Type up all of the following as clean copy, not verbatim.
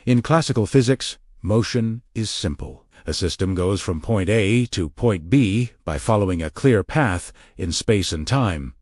In classical physics, motion is simple. A system goes from point A to point B by following a clear path in space and time.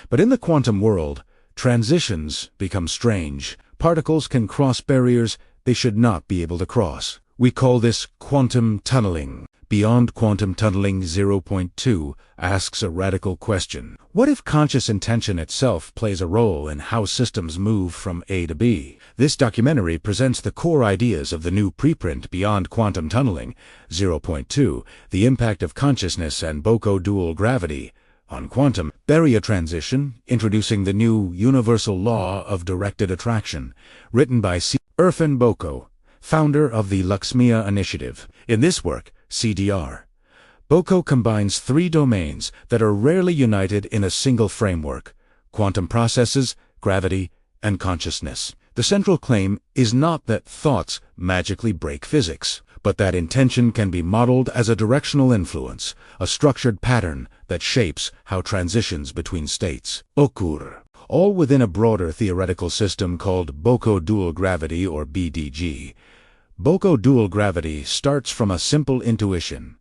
But in the quantum world, transitions become strange. Particles can cross barriers they should not be able to cross. We call this quantum tunneling. Beyond quantum tunneling 0.2 asks a radical question. What if conscious intention itself plays a role in how systems move from A to B? This documentary presents the core ideas of the new preprint Beyond Quantum Tunneling 0.2, the impact of consciousness and Boko Dual Gravity on quantum barrier transition, introducing the new universal law of directed attraction, written by Irfan Boko, founder of the Luxmia Initiative. In this work, CDR, Boko combines three domains that are rarely united in a single framework: quantum processes, gravity, and consciousness. The central claim is not that thoughts magically break physics, but that intention can be modeled as a directional influence, a structured pattern that shapes how transitions between states occur, all within a broader theoretical system called Boko Dual Gravity, or BDG. Boko Dual Gravity starts from a simple intuition.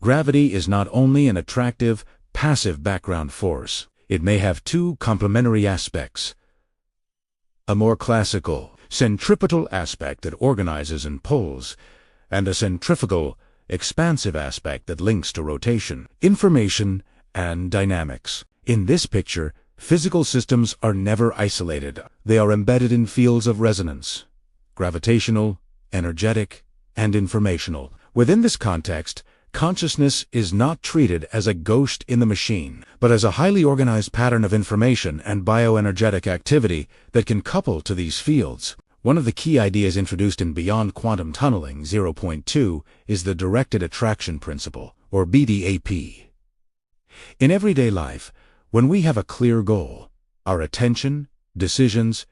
Gravity is not only an attractive, passive background force. It may have two complementary aspects: a more classical, centripetal aspect that organizes and pulls, and a centrifugal, expansive aspect that links to rotation, information, and dynamics. In this picture, physical systems are never isolated. They are embedded in fields of resonance: gravitational, energetic, and informational. Within this context, consciousness is not treated as a ghost in the machine, but as a highly organized pattern of information and bioenergetic activity that can couple to these fields. One of the key ideas introduced in Beyond Quantum Tunneling 0.2 is the directed attraction principle, or BDAP. In everyday life, when we have a clear goal, our attention, decisions,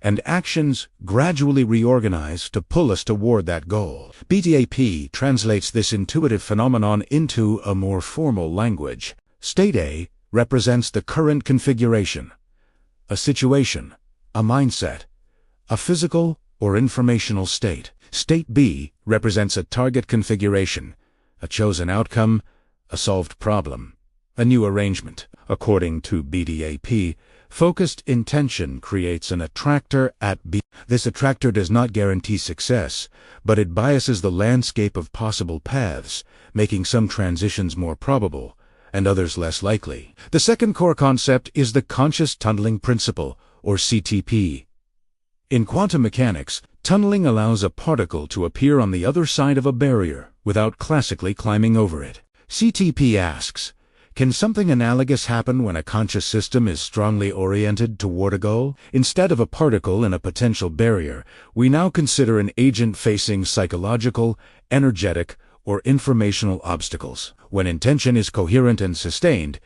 and actions gradually reorganize to pull us toward that goal. BDAP translates this intuitive phenomenon into a more formal language. State A represents the current configuration, a situation, a mindset, a physical or informational state. State B represents a target configuration, a chosen outcome, a solved problem, a new arrangement. According to BDAP, focused intention creates an attractor at B. This attractor does not guarantee success, but it biases the landscape of possible paths, making some transitions more probable and others less likely. The second core concept is the conscious tunneling principle, or CTP. In quantum mechanics, tunneling allows a particle to appear on the other side of a barrier without classically climbing over it. CTP asks, can something analogous happen when a conscious system is strongly oriented toward a goal? Instead of a particle in a potential barrier, we now consider an agent facing psychological, energetic, or informational obstacles. When intention is coherent and sustained,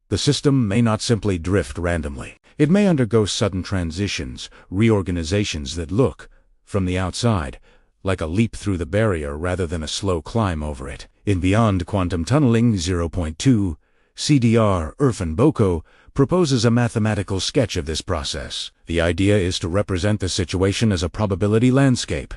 the system may not simply drift randomly. It may undergo sudden transitions, reorganizations that look, from the outside, like a leap through the barrier rather than a slow climb over it. In Beyond Quantum Tunneling 0.2, CDR Irfan Boko proposes a mathematical sketch of this process. The idea is to represent the situation as a probability landscape.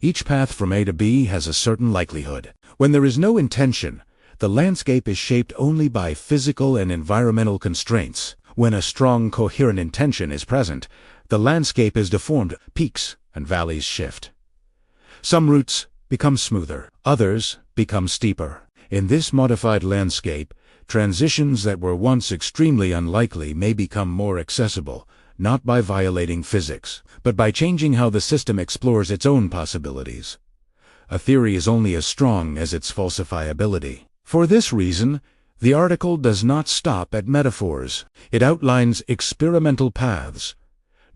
Each path from A to B has a certain likelihood. When there is no intention, the landscape is shaped only by physical and environmental constraints. When a strong, coherent intention is present, the landscape is deformed, peaks and valleys shift. Some routes become smoother, others become steeper. In this modified landscape, transitions that were once extremely unlikely may become more accessible, not by violating physics, but by changing how the system explores its own possibilities. A theory is only as strong as its falsifiability. For this reason, the article does not stop at metaphors. It outlines experimental paths,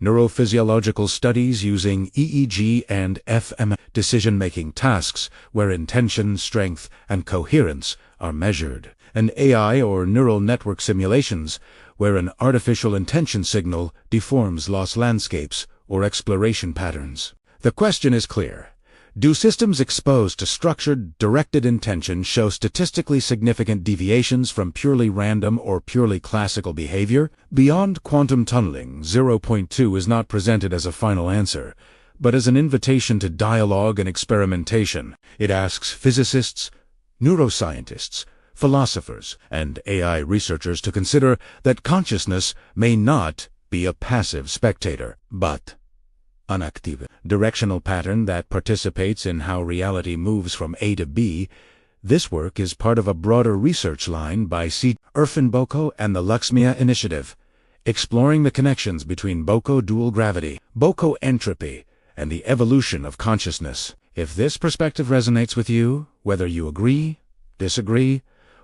neurophysiological studies using EEG and fMRI, decision-making tasks where intention, strength, and coherence are measured, and AI or neural network simulations where an artificial intention signal deforms lost landscapes or exploration patterns. The question is clear. Do systems exposed to structured, directed intention show statistically significant deviations from purely random or purely classical behavior? Beyond Quantum Tunneling 0.2 is not presented as a final answer, but as an invitation to dialogue and experimentation. It asks physicists, neuroscientists, philosophers, and AI researchers to consider that consciousness may not be a passive spectator, but an active, directional pattern that participates in how reality moves from A to B. This work is part of a broader research line by Irfan Boko and the Luxmia Initiative, exploring the connections between Boko Dual Gravity, Boko entropy, and the evolution of consciousness. If this perspective resonates with you, whether you agree, disagree,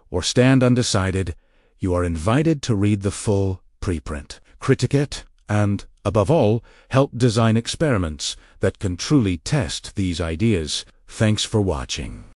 or stand undecided, you are invited to read the full preprint, critique it, and, above all, help design experiments that can truly test these ideas. Thanks for watching.